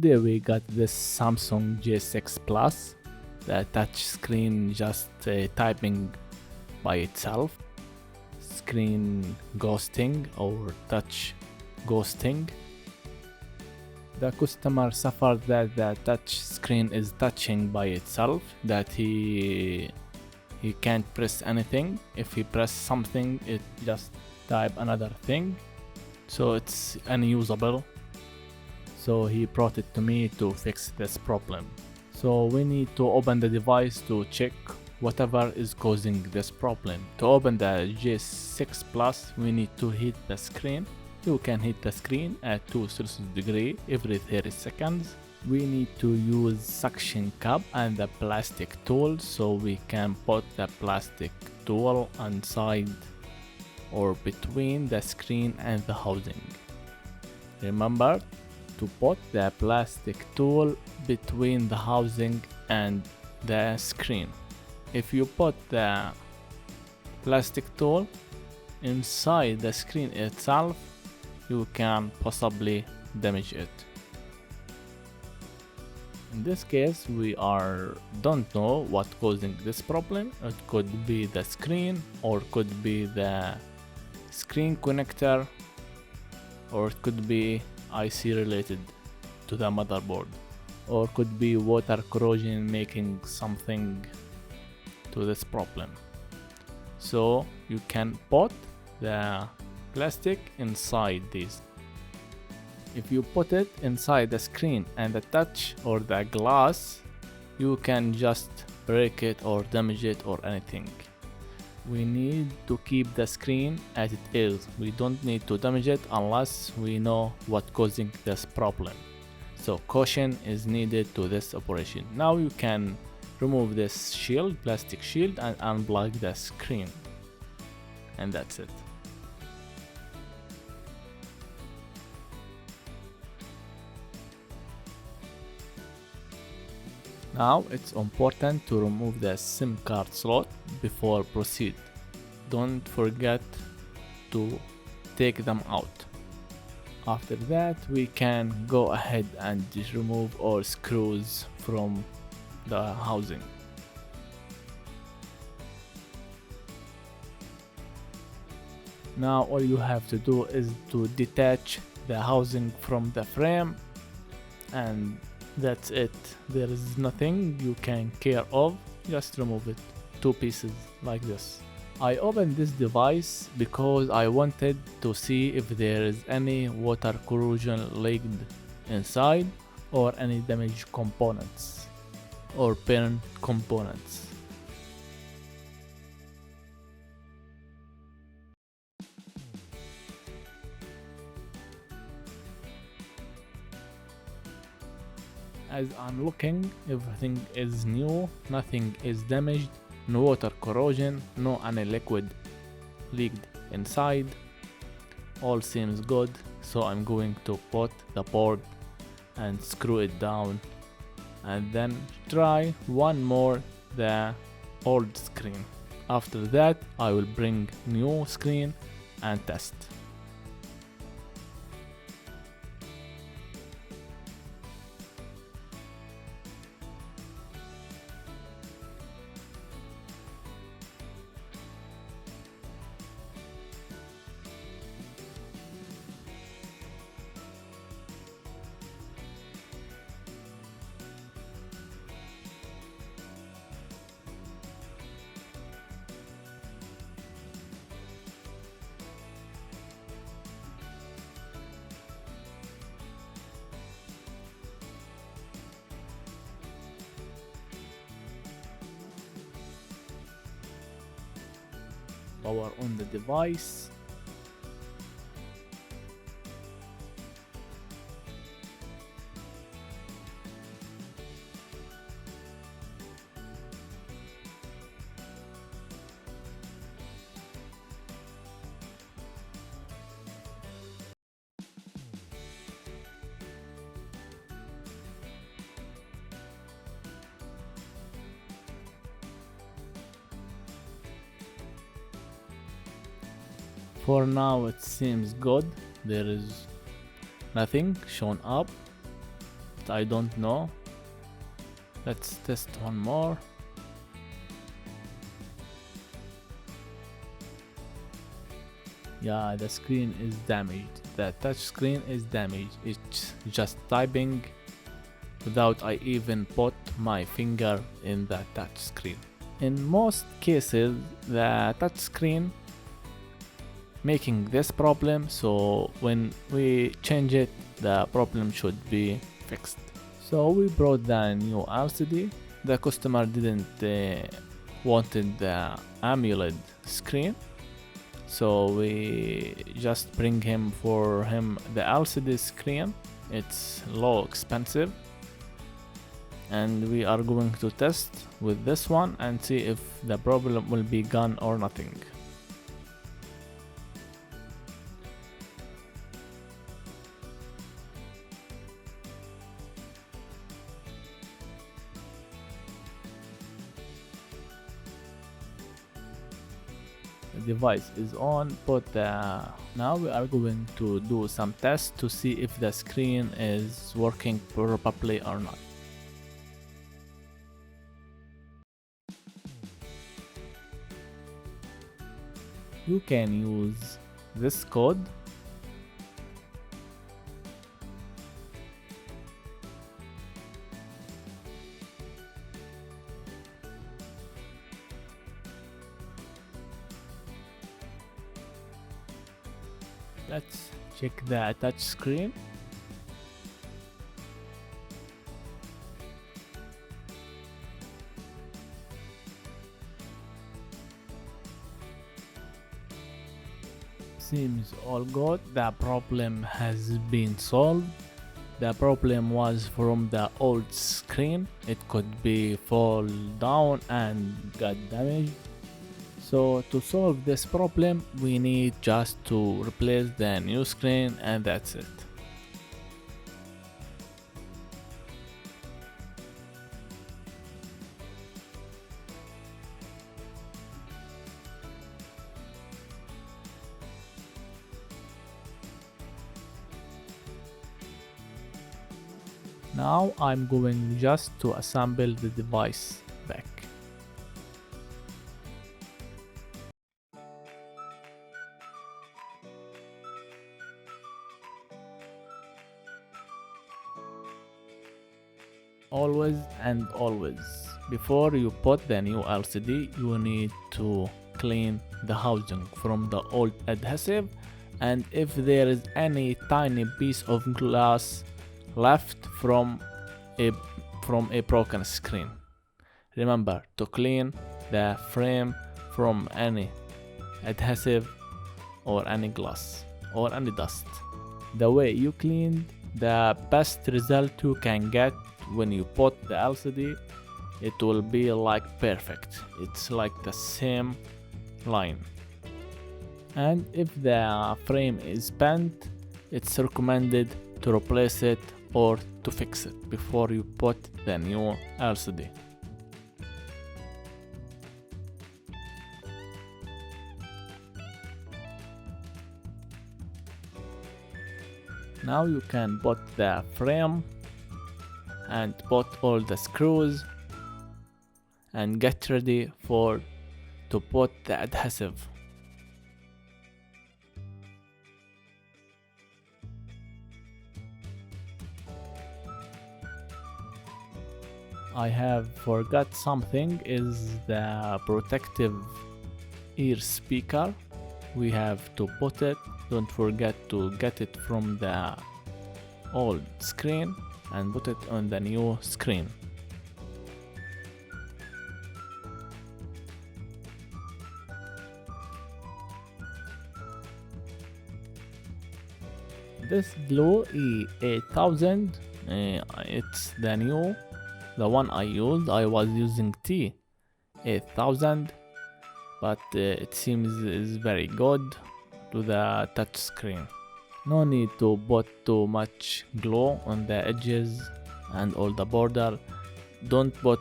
Today we got this Samsung J6 Plus, the touch screen just typing by itself, screen ghosting or touch ghosting. The customer suffered that the touch screen is touching by itself, that he can't press anything. If he press something, it just type another thing, so it's unusable. So he brought it to me to fix this problem. So we need to open the device to check whatever is causing this problem. To open the J6 Plus, we need to heat the screen. You can heat the screen at 2 Celsius degree every 30 seconds. We need to use suction cup and the plastic tool, so we can put the plastic tool inside or between the screen and the housing. Remember to put the plastic tool between the housing and the screen. If you put the plastic tool inside the screen itself, you can possibly damage it. In this case, we don't know what causing this problem. It could be the screen, or could be the screen connector, or it could be IC related to the motherboard, or could be water corrosion making something to this problem. So you can put the plastic inside this. If you put it inside the screen and the touch or the glass, you can just break it or damage it or anything. We need to keep the screen as it is. We don't need to damage it unless we know what's causing this problem. So caution is needed to this operation. Now you can remove this shield, plastic shield, and unplug the screen. And that's it. Now it's important to remove the SIM card slot before proceed. Don't forget to take them out. After that, we can go ahead and remove all screws from the housing. Now all you have to do is to detach the housing from the frame, and that's it. There is nothing you can care of, just remove it, 2 pieces like this. I opened this device because I wanted to see if there is any water corrosion leaked inside, or any damaged components or burned components. As I'm looking, everything is new, nothing is damaged, no water corrosion, no any liquid leaked inside. All seems good, so I'm going to put the board and screw it down, and then try one more the old screen. After that, I will bring new screen and test. Power on the device. For now it seems good. There is nothing shown up. but I don't know. Let's test one more. Yeah, the screen is damaged. The touch screen is damaged. It's just typing without I even put my finger in the touch screen. In most cases, the touch screen making this problem, so when we change it, the problem should be fixed. So we brought the new LCD. The customer didn't wanted the AMOLED screen, so we just bring him the LCD screen. It's low expensive, and we are going to test with this one and see if the problem will be gone or nothing. The device is on, but now we are going to do some tests to see if the screen is working properly or not. You can use this code. Let's check the touch screen. Seems all good. The problem has been solved. The problem was from the old screen. It could be fall down and got damaged. So to solve this problem, we need just to replace the new screen, and that's it. Now I'm going just to assemble the device back. Always and always, before you put the new LCD, you need to clean the housing from the old adhesive, and if there is any tiny piece of glass left from a broken screen, remember to clean the frame from any adhesive or any glass or any dust. The way you clean, the best result you can get when you put the LCD, it will be like perfect. It's like the same line. And if the frame is bent, it's recommended to replace it or to fix it before you put the new LCD. Now you can put the frame and put all the screws and get ready to put the adhesive. I have forgot something, is the protective ear speaker. We have to put it. Don't forget to get it from the old screen and put it on the new screen. This Glow E8000, it's the one I used. I was using T8000, but it seems is very good to the touch screen. No need to put too much glow on the edges and all the border. Don't put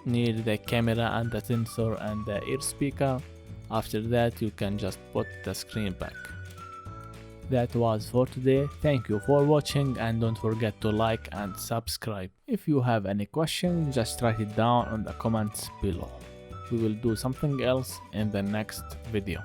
near the camera and the sensor and the ear speaker. After that, you can just put the screen back. That was for today. Thank you for watching and don't forget to like and subscribe. If you have any question, just write it down on the comments below. We will do something else in the next video.